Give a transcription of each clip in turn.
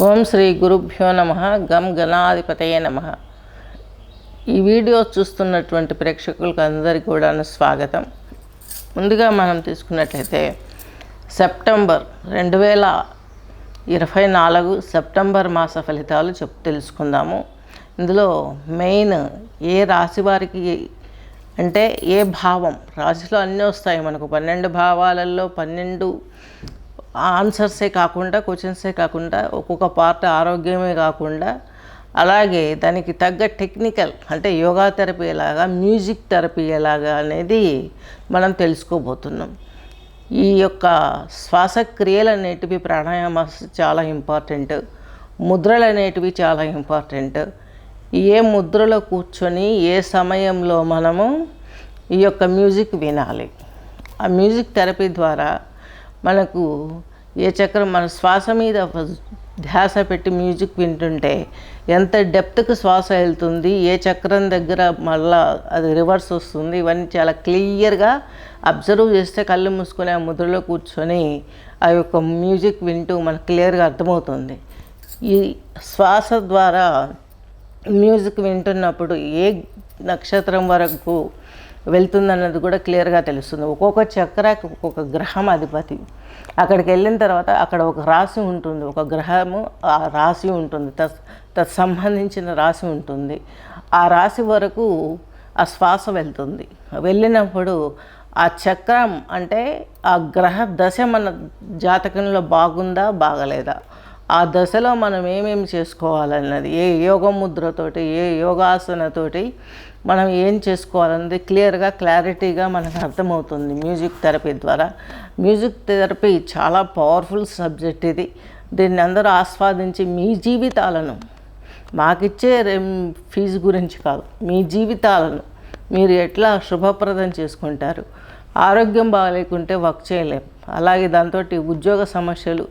ఓం శ్రీ గురుభ్యో నమ. గం గణాధిపతయే నమ. ఈ వీడియో చూస్తున్నటువంటి ప్రేక్షకులకు అందరికీ కూడా స్వాగతం. ముందుగా మనం తీసుకున్నట్లయితే సెప్టెంబర్ 2024 సెప్టెంబర్ మాస ఫలితాలు తెలుసుకుందాము. ఇందులో మెయిన్ ఏ రాశి వారికి అంటే ఏ భావం, రాశిలో అన్నీ వస్తాయి మనకు. 12 భావాలలో 12 ఆన్సర్సే కాకుండా, క్వశ్చన్సే కాకుండా, ఒక్కొక్క పార్ట్ ఆరోగ్యమే కాకుండా, అలాగే దానికి తగ్గ టెక్నికల్ అంటే యోగా థెరపీ ఎలాగా, మ్యూజిక్ థెరపీ ఎలాగా అనేది మనం తెలుసుకోబోతున్నాం. ఈ యొక్క శ్వాసక్రియలు అనేటివి, ప్రాణాయామ చాలా ఇంపార్టెంట్, ముద్రలు అనేటివి చాలా ఇంపార్టెంట్. ఏ ముద్రలో కూర్చొని ఏ సమయంలో మనము ఈ యొక్క మ్యూజిక్ వినాలి. ఆ మ్యూజిక్ థెరపీ ద్వారా మనకు ఏ చక్రం, మన శ్వాస మీద ధ్యాస పెట్టి మ్యూజిక్ వింటుంటే ఎంత డెప్త్కి శ్వాస వెళ్తుంది, ఏ చక్రం దగ్గర మళ్ళా అది రివర్స్ వస్తుంది, ఇవన్నీ చాలా క్లియర్గా అబ్జర్వ్ చేస్తే కళ్ళు మూసుకొని ఆ ముద్రలో కూర్చొని ఆ యొక్క మ్యూజిక్ వింటూ మనకు క్లియర్గా అర్థమవుతుంది. ఈ శ్వాస ద్వారా మ్యూజిక్ వింటున్నప్పుడు ఏ నక్షత్రం వరకు వెళ్తుందన్నది కూడా క్లియర్గా తెలుస్తుంది. ఒక్కొక్క చక్రాకి ఒక్కొక్క గ్రహం అధిపతి. అక్కడికి వెళ్ళిన తర్వాత అక్కడ ఒక రాశి ఉంటుంది, ఒక గ్రహము ఆ రాశి ఉంటుంది, సంబంధించిన రాశి ఉంటుంది. ఆ రాశి వరకు ఆ శ్వాస వెళ్తుంది. వెళ్ళినప్పుడు ఆ చక్రం అంటే ఆ గ్రహ దశ మన జాతకంలో బాగుందా బాగలేదా, ఆ దశలో మనం ఏమేమి చేసుకోవాలన్నది, ఏ యోగ ముద్రతోటి, ఏ యోగాసనతోటి మనం ఏం చేసుకోవాలన్నది క్లారిటీగా మనకు అర్థమవుతుంది మ్యూజిక్ థెరపీ ద్వారా. మ్యూజిక్ థెరపీ చాలా పవర్ఫుల్ సబ్జెక్ట్ ఇది. దీన్ని అందరూ ఆస్వాదించి మీ జీవితాలను, మాకిచ్చే ఫీజు గురించి కాదు, మీ జీవితాలను మీరు ఎట్లా శుభప్రదం చేసుకుంటారు. ఆరోగ్యం బాగాలేకుంటే వర్క్ చేయలేం. అలాగే దాంతో ఉద్యోగ సమస్యలు,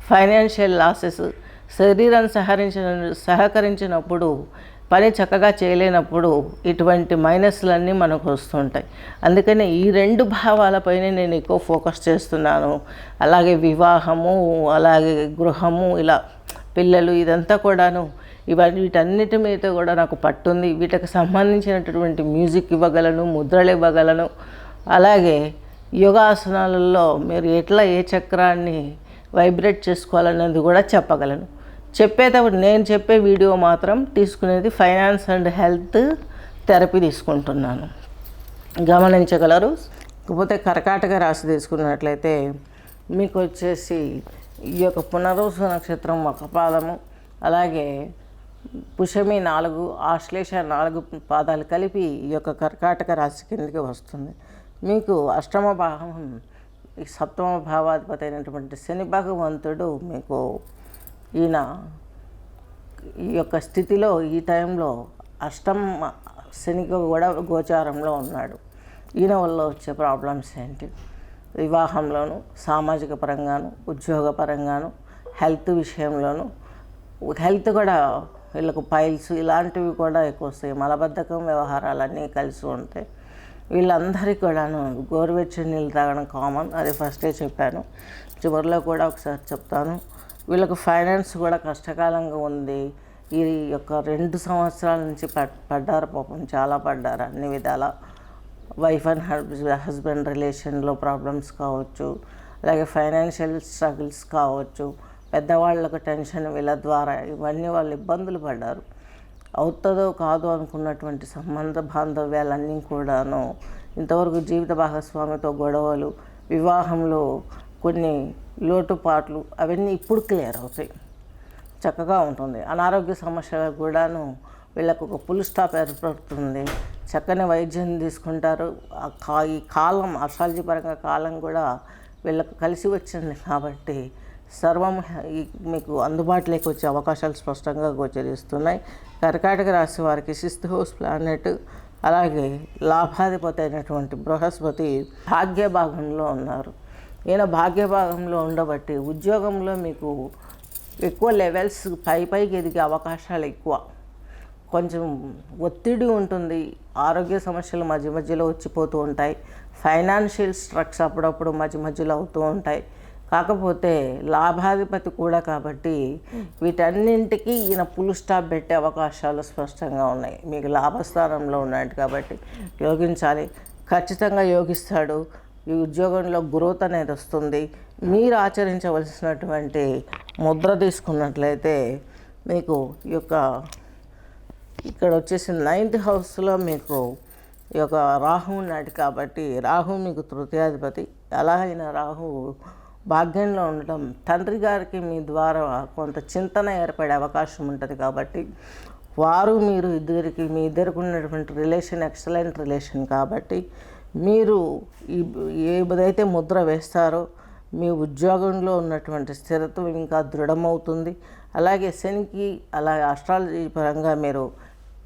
ఫైనాన్షియల్ లాసెస్, శరీరం సహకరించినప్పుడు పని చక్కగా చేయలేనప్పుడు ఇటువంటి మైనస్లన్నీ మనకు వస్తుంటాయి. అందుకని ఈ 2 భావాలపైనే నేను ఎక్కువ ఫోకస్ చేస్తున్నాను. అలాగే వివాహము, అలాగే గృహము, ఇలా పిల్లలు, ఇదంతా కూడాను వీటన్నిటి మీద కూడా నాకు పట్టుంది. వీటికి సంబంధించినటువంటి మ్యూజిక్ ఇవ్వగలను, ముద్రలు ఇవ్వగలను. అలాగే యోగాసనాలలో మీరు ఎట్లా ఏ చక్రాన్ని వైబ్రేట్ చేసుకోవాలన్నది కూడా చెప్పగలను. చెప్పేటప్పుడు నేను చెప్పే వీడియో మాత్రం తీసుకునేది ఫైనాన్స్ అండ్ హెల్త్ థెరపీ తీసుకుంటున్నాను, గమనించగలరు. కాకపోతే కర్కాటక రాశి తీసుకున్నట్లయితే మీకు వచ్చేసి ఈ యొక్క పునర్వసు నక్షత్రం ఒక పాదము, అలాగే పుషమి 4, ఆశ్లేష 4 పాదాలు కలిపి ఈ యొక్క కర్కాటక రాశి కిందకి వస్తుంది. మీకు అష్టమ భావం, ఈ సప్తమ భావాధిపతి అయినటువంటి శని భగవంతుడు మీకు ఈయన ఈ యొక్క స్థితిలో, ఈ టైంలో అష్టమ శనికి కూడా గోచారంలో ఉన్నాడు. ఈయన వల్ల వచ్చే ప్రాబ్లమ్స్ ఏంటి, వివాహంలోను, సామాజిక పరంగాను, ఉద్యోగ పరంగాను, హెల్త్ విషయంలోను. హెల్త్ కూడా వీళ్ళకు పైల్స్ ఇలాంటివి కూడా ఎక్కువ వస్తాయి. మలబద్ధకం వ్యవహారాలన్నీ కలిసి ఉంటాయి. వీళ్ళందరికీ కూడాను గోరువెచ్చని నీళ్ళు తాగడం కామన్, అది ఫస్టే చెప్పాను. చివరిలో కూడా ఒకసారి చెప్తాను. వీళ్ళకు ఫైనాన్స్ కూడా కష్టకాలంగా ఉంది. ఈ యొక్క 2 సంవత్సరాల నుంచి పడ్డారు పాపం, చాలా పడ్డారు అన్ని విధాల. వైఫ్ అండ్ హస్బెండ్ రిలేషన్లో ప్రాబ్లమ్స్ కావచ్చు, అలాగే ఫైనాన్షియల్ స్ట్రగుల్స్ కావచ్చు, పెద్దవాళ్ళకు టెన్షన్ వీళ్ళ ద్వారా, ఇవన్నీ వాళ్ళు ఇబ్బందులు పడ్డారు. అవుతుందో కాదో అనుకున్నటువంటి సంబంధ బాంధవ్యాలన్నీ కూడాను ఇంతవరకు జీవిత భాగస్వామితో గొడవలు, వివాహంలో కొన్ని లోటుపాట్లు, అవన్నీ ఇప్పుడు క్లియర్ అవుతాయి, చక్కగా ఉంటుంది. అనారోగ్య సమస్యలకు కూడాను వీళ్ళకు ఒక ఫుల్ స్టాప్ ఏర్పడుతుంది. చక్కని వైద్యం తీసుకుంటారు. ఈ కాలం అస్ట్రాలజీ పరంగా కాలం కూడా వీళ్ళకు కలిసి వచ్చింది కాబట్టి సర్వం మీకు అందుబాటులోకి వచ్చే అవకాశాలు స్పష్టంగా గోచరిస్తున్నాయి. కర్కాటక రాశి వారికి 6th హౌస్ ప్లానెట్, అలాగే లాభాధిపతి అయినటువంటి బృహస్పతి భాగ్య భాగంలో ఉన్నారు. ఈయన భాగ్యభాగంలో ఉండబట్టి ఉద్యోగంలో మీకు ఎక్కువ లెవెల్స్ పైకి ఎదిగే అవకాశాలు ఎక్కువ. కొంచెం ఒత్తిడి ఉంటుంది, ఆరోగ్య సమస్యలు మధ్యలో వచ్చిపోతూ ఉంటాయి, ఫైనాన్షియల్ స్ట్రక్స్ అప్పుడప్పుడు మధ్యలో అవుతూ ఉంటాయి. కాకపోతే లాభాధిపతి కూడా కాబట్టి వీటన్నింటికి ఈయన ఫుల్ స్టాప్ పెట్టే అవకాశాలు స్పష్టంగా ఉన్నాయి. మీకు లాభస్థానంలో ఉన్నాడు కాబట్టి యోగించాలి, ఖచ్చితంగా యోగిస్తాడు. ఈ ఉద్యోగంలో గ్రోత్ అనేది వస్తుంది. మీరు ఆచరించవలసినటువంటి ముద్ర తీసుకున్నట్లయితే మీకు ఈ యొక్క ఇక్కడ వచ్చేసి 9th హౌస్లో మీకు ఈ యొక్క రాహు ఉన్నాడు కాబట్టి రాహు మీకు తృతీయాధిపతి. అలా అయిన రాహు భాగ్యంలో ఉండటం తండ్రి గారికి మీ ద్వారా కొంత చింతన ఏర్పడే అవకాశం ఉంటుంది కాబట్టి వారు మీరు మీ ఇద్దరికి ఉన్నటువంటి రిలేషన్ ఎక్సలెంట్ రిలేషన్ కాబట్టి మీరు ఏదైతే ముద్ర వేస్తారో మీ ఉద్యోగంలో ఉన్నటువంటి స్థిరత్వం ఇంకా దృఢమవుతుంది. అలాగే శనికి అలాగే అస్ట్రాలజీ పరంగా మీరు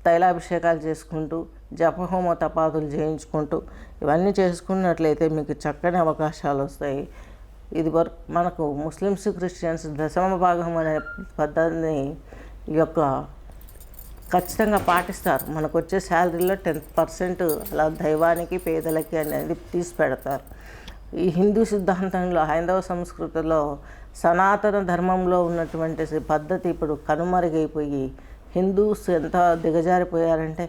తైలాభిషేకాలు చేసుకుంటూ జపహోమ తపాదులు చేయించుకుంటూ ఇవన్నీ చేసుకున్నట్లయితే మీకు చక్కని అవకాశాలు వస్తాయి. ఇది మనకు ముస్లిమ్స్ క్రిస్టియన్స్ దశమ భాగం అనే పద్ధతిని ఈ యొక్క ఖచ్చితంగా పాటిస్తారు. మనకు వచ్చే శాలరీలో 10% అలా దైవానికి పేదలకి అనేది తీసి పెడతారు. ఈ హిందూ సిద్ధాంతంలో హైందవ సంస్కృతిలో సనాతన ధర్మంలో ఉన్నటువంటి పద్ధతి ఇప్పుడు కనుమరుగైపోయి హిందూస్ ఎంత దిగజారిపోయారంటే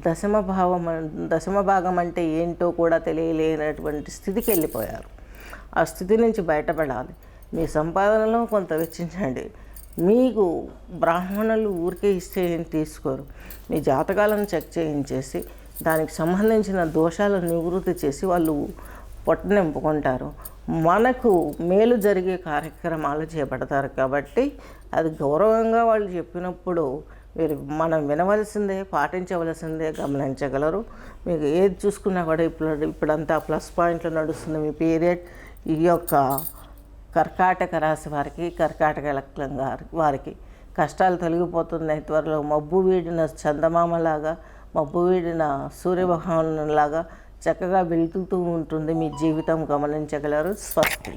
దశమ భాగం అంటే ఏంటో కూడా తెలియలేనటువంటి స్థితికి వెళ్ళిపోయారు. ఆ స్థితి నుంచి బయటపడాలి. మీ సంపాదనలో కొంత వెచ్చించండి. మీకు బ్రాహ్మణులు ఊరికే ఇస్తే ఏం తీసుకోరు. మీ జాతకాలను చెక్ చేయించేసి దానికి సంబంధించిన దోషాలను నివృత్తి చేసి వాళ్ళు పొట్ట నింపుకుంటారు. మనకు మేలు జరిగే కార్యక్రమాలు చేపడతారు కాబట్టి అది గౌరవంగా వాళ్ళు చెప్పినప్పుడు మీరు మనం వినవలసిందే, పాటించవలసిందే, గమనించగలరు. మీకు ఏది చూసుకున్నా కూడా ఇప్పుడంతా ప్లస్ పాయింట్లు నడుస్తుంది మీ పీరియడ్. ఈ యొక్క కర్కాటక రాశి వారికి, కర్కాటక లగ్నం వారికి కష్టాలు తొలగిపోతున్నాయి త్వరలో. మబ్బు వీడిన చందమామలాగా, మబ్బు వీడిన సూర్యభగవానులాగా చక్కగా వెలుగుతూ ఉంటుంది మీ జీవితం, గమనించగలరు. స్వస్తి.